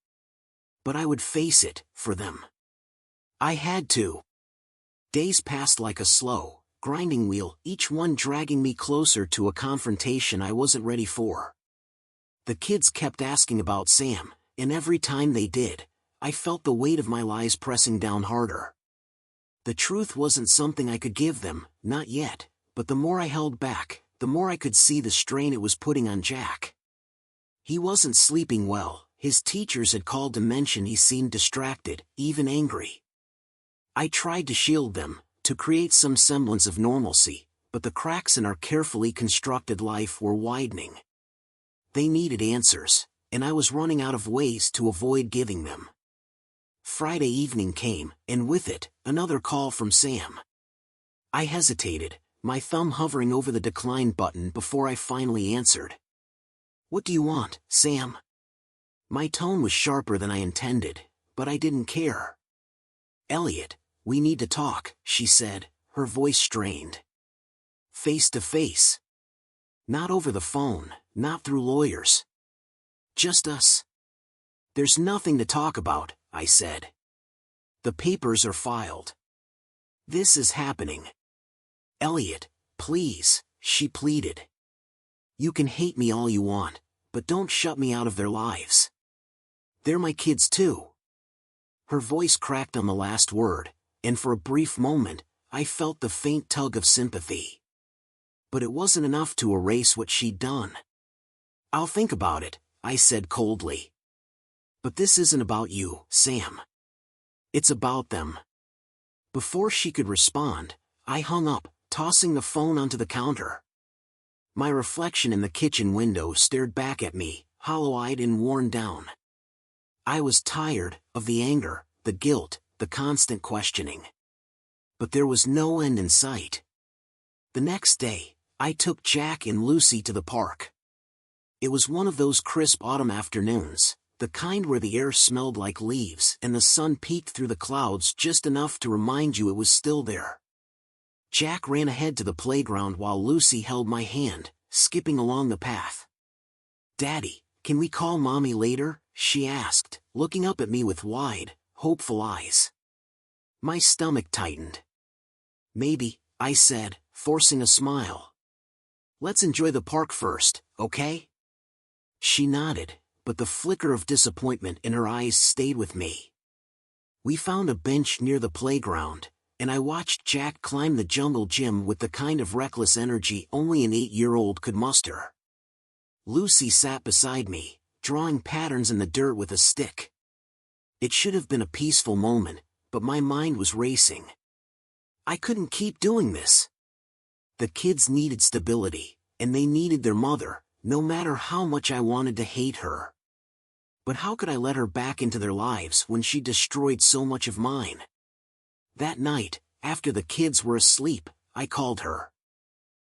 But I would face it, for them. I had to. Days passed like a slow, grinding wheel, each one dragging me closer to a confrontation I wasn't ready for. The kids kept asking about Sam, and every time they did, I felt the weight of my lies pressing down harder. The truth wasn't something I could give them, not yet, but the more I held back, the more I could see the strain it was putting on Jack. He wasn't sleeping well, his teachers had called to mention he seemed distracted, even angry. I tried to shield them, to create some semblance of normalcy, but the cracks in our carefully constructed life were widening. They needed answers, and I was running out of ways to avoid giving them. Friday evening came, and with it, another call from Sam. I hesitated, my thumb hovering over the decline button before I finally answered. "What do you want, Sam?" My tone was sharper than I intended, but I didn't care. "Elliot, we need to talk," she said, her voice strained. "Face to face. Not over the phone, not through lawyers. Just us." "There's nothing to talk about," I said. "The papers are filed. This is happening." "Elliot, please," she pleaded. "You can hate me all you want, but don't shut me out of their lives. They're my kids too." Her voice cracked on the last word, and for a brief moment, I felt the faint tug of sympathy. But it wasn't enough to erase what she'd done. "I'll think about it," I said coldly. "But this isn't about you, Sam. It's about them." Before she could respond, I hung up, tossing the phone onto the counter. My reflection in the kitchen window stared back at me, hollow-eyed and worn down. I was tired of the anger, the guilt, the constant questioning. But there was no end in sight. The next day, I took Jack and Lucy to the park. It was one of those crisp autumn afternoons, the kind where the air smelled like leaves and the sun peeked through the clouds just enough to remind you it was still there. Jack ran ahead to the playground while Lucy held my hand, skipping along the path. "Daddy, can we call Mommy later?" she asked, looking up at me with wide, hopeful eyes. My stomach tightened. "Maybe," I said, forcing a smile. "Let's enjoy the park first, okay?" She nodded, but the flicker of disappointment in her eyes stayed with me. We found a bench near the playground, and I watched Jack climb the jungle gym with the kind of reckless energy only an 8-year-old could muster. Lucy sat beside me, drawing patterns in the dirt with a stick. It should have been a peaceful moment, but my mind was racing. I couldn't keep doing this. The kids needed stability, and they needed their mother, no matter how much I wanted to hate her. But how could I let her back into their lives when she destroyed so much of mine? That night, after the kids were asleep, I called her.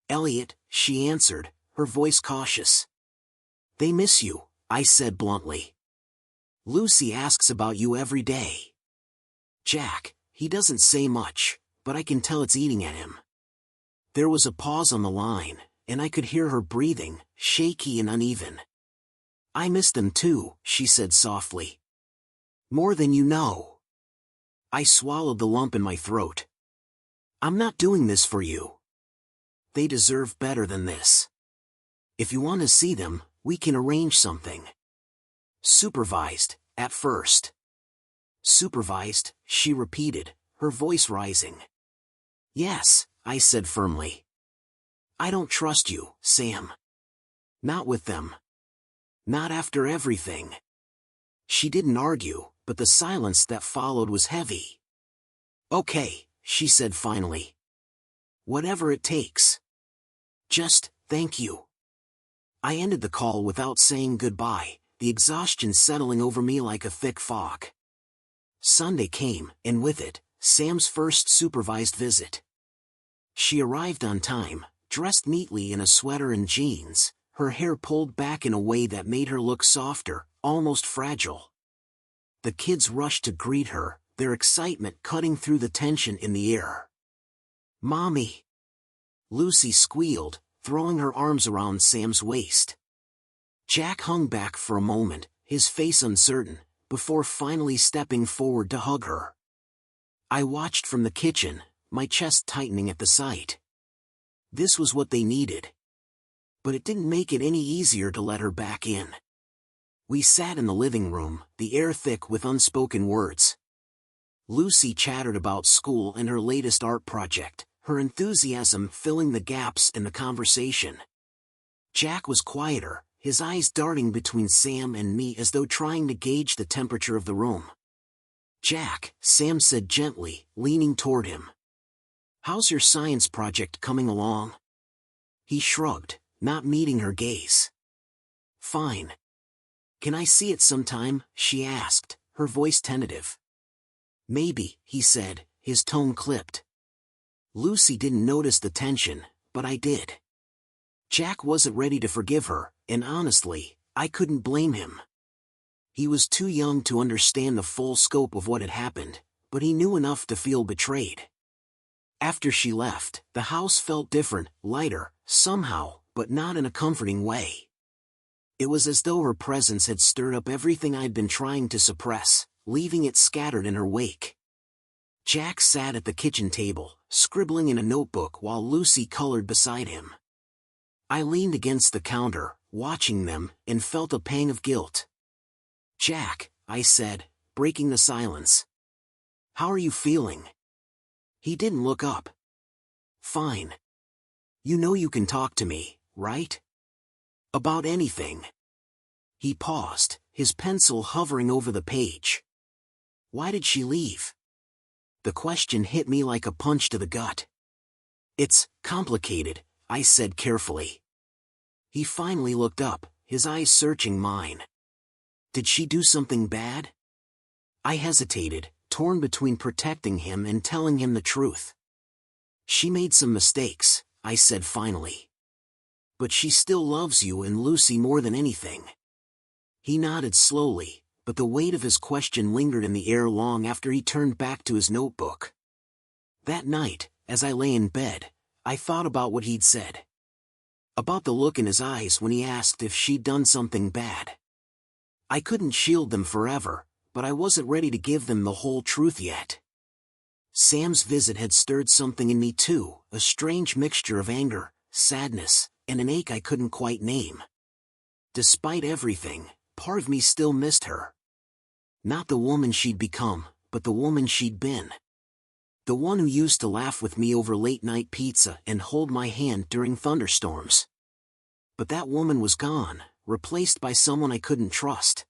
"Elliot," she answered, her voice cautious. "They miss you," I said bluntly. "Lucy asks about you every day. Jack, he doesn't say much, but I can tell it's eating at him." There was a pause on the line, and I could hear her breathing, shaky and uneven. "I miss them too," she said softly. More than you know. I swallowed the lump in my throat. I'm not doing this for you. They deserve better than this. If you want to see them, we can arrange something. Supervised, at first. Supervised, she repeated, her voice rising. Yes, I said firmly. I don't trust you, Sam. Not with them. Not after everything. She didn't argue, but the silence that followed was heavy. Okay, she said finally. Whatever it takes. Just, thank you. I ended the call without saying goodbye, the exhaustion settling over me like a thick fog. Sunday came, and with it, Sam's first supervised visit. She arrived on time, dressed neatly in a sweater and jeans, her hair pulled back in a way that made her look softer, almost fragile. The kids rushed to greet her, their excitement cutting through the tension in the air. Mommy! Lucy squealed, throwing her arms around Sam's waist. Jack hung back for a moment, his face uncertain, before finally stepping forward to hug her. I watched from the kitchen, my chest tightening at the sight. This was what they needed. But it didn't make it any easier to let her back in. We sat in the living room, the air thick with unspoken words. Lucy chattered about school and her latest art project, her enthusiasm filling the gaps in the conversation. Jack was quieter, his eyes darting between Sam and me as though trying to gauge the temperature of the room. Jack, Sam said gently, leaning toward him. How's your science project coming along? He shrugged, not meeting her gaze. Fine. Can I see it sometime? She asked, her voice tentative. Maybe, he said, his tone clipped. Lucy didn't notice the tension, but I did. Jack wasn't ready to forgive her, and honestly, I couldn't blame him. He was too young to understand the full scope of what had happened, but he knew enough to feel betrayed. After she left, the house felt different, lighter, somehow, but not in a comforting way. It was as though her presence had stirred up everything I'd been trying to suppress, leaving it scattered in her wake. Jack sat at the kitchen table, scribbling in a notebook while Lucy colored beside him. I leaned against the counter, watching them, and felt a pang of guilt. Jack, I said, breaking the silence. How are you feeling? He didn't look up. Fine. You know you can talk to me, right? About anything. He paused, his pencil hovering over the page. Why did she leave? The question hit me like a punch to the gut. It's complicated, I said carefully. He finally looked up, his eyes searching mine. Did she do something bad? I hesitated, torn between protecting him and telling him the truth. She made some mistakes, I said finally. But she still loves you and Lucy more than anything. He nodded slowly, but the weight of his question lingered in the air long after he turned back to his notebook. That night, as I lay in bed, I thought about what he'd said. About the look in his eyes when he asked if she'd done something bad. I couldn't shield them forever, but I wasn't ready to give them the whole truth yet. Sam's visit had stirred something in me too, a strange mixture of anger, sadness, and an ache I couldn't quite name. Despite everything, part of me still missed her. Not the woman she'd become, but the woman she'd been. The one who used to laugh with me over late-night pizza and hold my hand during thunderstorms. But that woman was gone, replaced by someone I couldn't trust.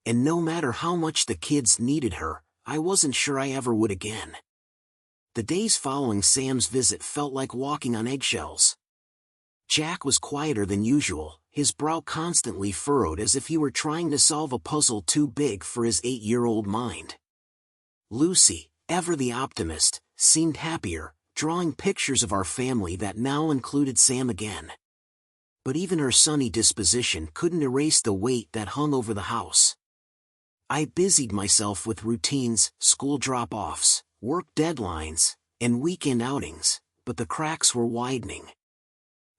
And no matter how much the kids needed her, I wasn't sure I ever would again. The days following Sam's visit felt like walking on eggshells. Jack was quieter than usual, his brow constantly furrowed as if he were trying to solve a puzzle too big for his 8-year-old mind. Lucy, ever the optimist, seemed happier, drawing pictures of our family that now included Sam again. But even her sunny disposition couldn't erase the weight that hung over the house. I busied myself with routines, school drop-offs, work deadlines, and weekend outings, but the cracks were widening.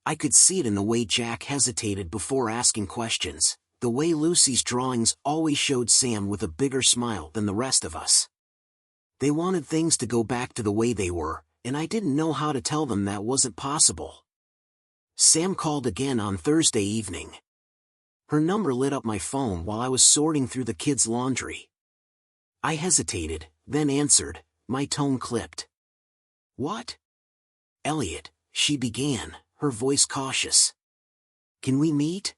I could see it in the way Jack hesitated before asking questions, the way Lucy's drawings always showed Sam with a bigger smile than the rest of us. They wanted things to go back to the way they were, and I didn't know how to tell them that wasn't possible. Sam called again on Thursday evening. Her number lit up my phone while I was sorting through the kids' laundry. I hesitated, then answered, my tone clipped. "What?" "Elliot," she began, her voice cautious. "Can we meet?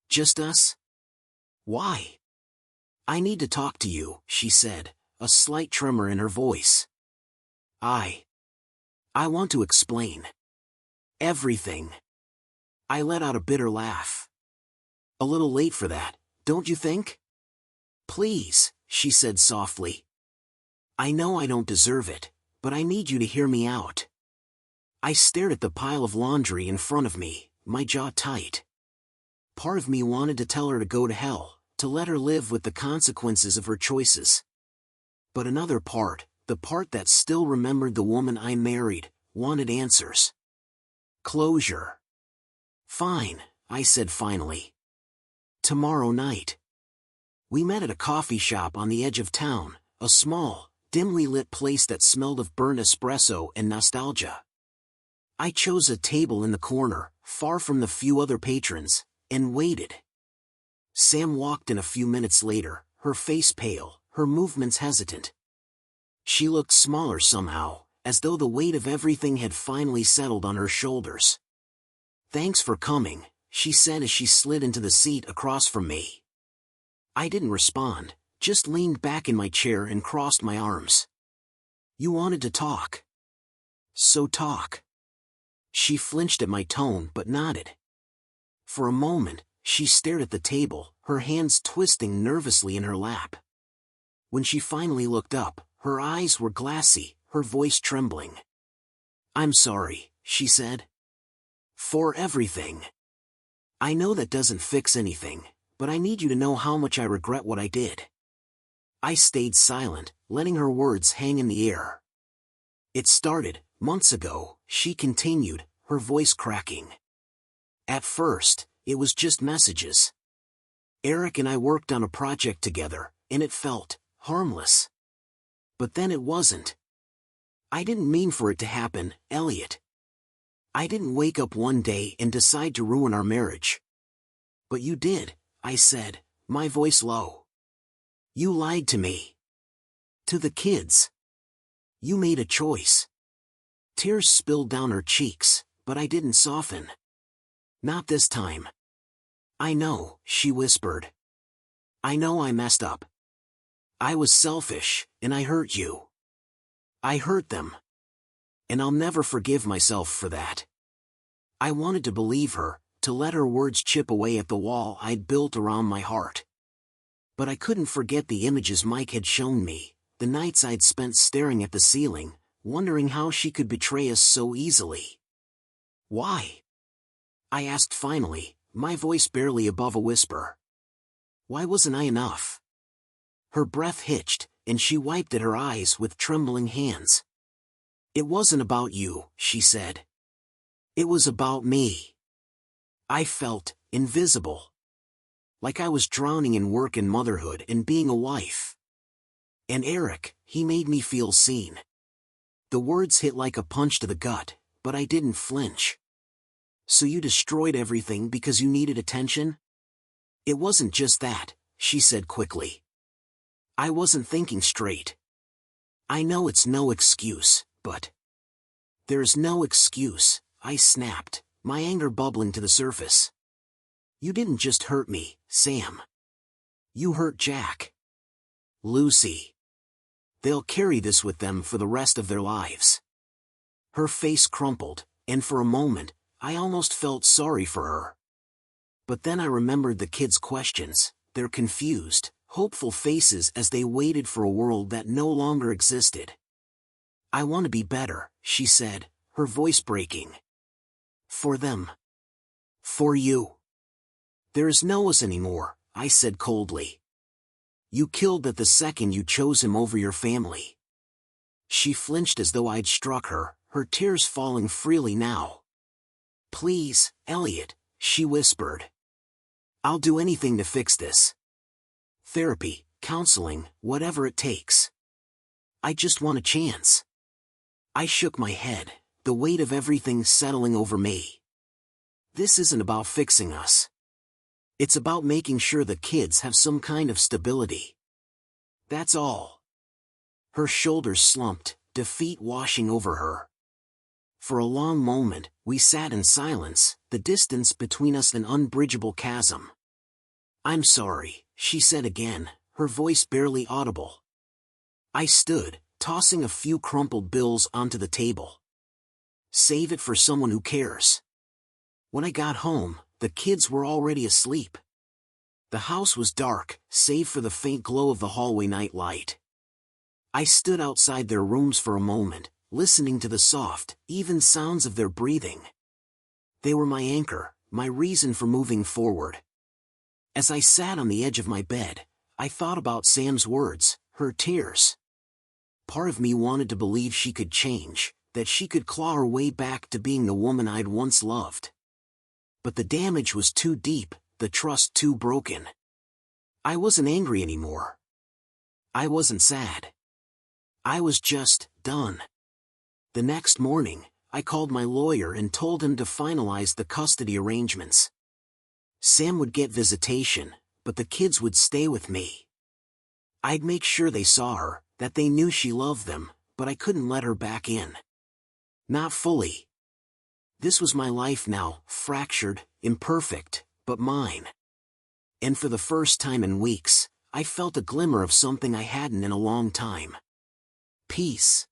Just us?" "Why?" "I need to talk to you," she said, a slight tremor in her voice. I want to explain. Everything." I let out a bitter laugh. "A little late for that, don't you think?" "Please," she said softly. "I know I don't deserve it, but I need you to hear me out." I stared at the pile of laundry in front of me, my jaw tight. Part of me wanted to tell her to go to hell, to let her live with the consequences of her choices. But another part, the part that still remembered the woman I married, wanted answers. Closure. "Fine," I said finally. "Tomorrow night." We met at a coffee shop on the edge of town, a small, dimly lit place that smelled of burnt espresso and nostalgia. I chose a table in the corner, far from the few other patrons, and waited. Sam walked in a few minutes later, her face pale, her movements hesitant. She looked smaller somehow, as though the weight of everything had finally settled on her shoulders. "Thanks for coming," she said as she slid into the seat across from me. I didn't respond, just leaned back in my chair and crossed my arms. "You wanted to talk. So talk." She flinched at my tone but nodded. For a moment, she stared at the table, her hands twisting nervously in her lap. When she finally looked up, her eyes were glassy, her voice trembling. "I'm sorry," she said. "For everything. I know that doesn't fix anything, but I need you to know how much I regret what I did." I stayed silent, letting her words hang in the air. "It started months ago," she continued, her voice cracking. "At first, it was just messages. Eric and I worked on a project together, and it felt harmless. But then it wasn't. I didn't mean for it to happen, Elliot. I didn't wake up one day and decide to ruin our marriage." "But you did," I said, my voice low. "You lied to me. To the kids. You made a choice." Tears spilled down her cheeks, but I didn't soften. "Not this time." "I know," she whispered. "I know I messed up. I was selfish, and I hurt you. I hurt them. And I'll never forgive myself for that." I wanted to believe her, to let her words chip away at the wall I'd built around my heart. But I couldn't forget the images Mike had shown me, the nights I'd spent staring at the ceiling, wondering how she could betray us so easily. "Why?" I asked finally, my voice barely above a whisper. "Why wasn't I enough?" Her breath hitched, and she wiped at her eyes with trembling hands. "It wasn't about you," she said. "It was about me." I felt invisible. Like I was drowning in work and motherhood and being a wife. And Eric, he made me feel seen. The words hit like a punch to the gut, but I didn't flinch. "So you destroyed everything because you needed attention?" "It wasn't just that," she said quickly. "I wasn't thinking straight. I know it's no excuse, but—" "There's no excuse," I snapped, my anger bubbling to the surface. "You didn't just hurt me, Sam. You hurt Jack. Lucy. They'll carry this with them for the rest of their lives." Her face crumpled, and for a moment, I almost felt sorry for her. But then I remembered the kids' questions, their confused, hopeful faces as they waited for a world that no longer existed. "I want to be better," she said, her voice breaking. "For them. For you. There is no us anymore," I said coldly. "You killed that the second you chose him over your family." She flinched as though I'd struck her, her tears falling freely now. "Please, Elliot," she whispered. I'll do anything to fix this. Therapy, counseling, whatever it takes. I just want a chance. I shook my head, the weight of everything settling over me. This isn't about fixing us. It's about making sure the kids have some kind of stability. That's all. Her shoulders slumped, defeat washing over her. For a long moment, we sat in silence, the distance between us an unbridgeable chasm. I'm sorry, she said again, her voice barely audible. I stood, tossing a few crumpled bills onto the table. Save it for someone who cares. When I got home, the kids were already asleep. The house was dark, save for the faint glow of the hallway night light. I stood outside their rooms for a moment, listening to the soft, even sounds of their breathing. They were my anchor, my reason for moving forward. As I sat on the edge of my bed, I thought about Sam's words, her tears. Part of me wanted to believe she could change, that she could claw her way back to being the woman I'd once loved. But the damage was too deep, the trust too broken. I wasn't angry anymore. I wasn't sad. I was just done. The next morning, I called my lawyer and told him to finalize the custody arrangements. Sam would get visitation, but the kids would stay with me. I'd make sure they saw her, that they knew she loved them, but I couldn't let her back in. Not fully. This was my life now, fractured, imperfect, but mine. And for the first time in weeks, I felt a glimmer of something I hadn't in a long time. Peace.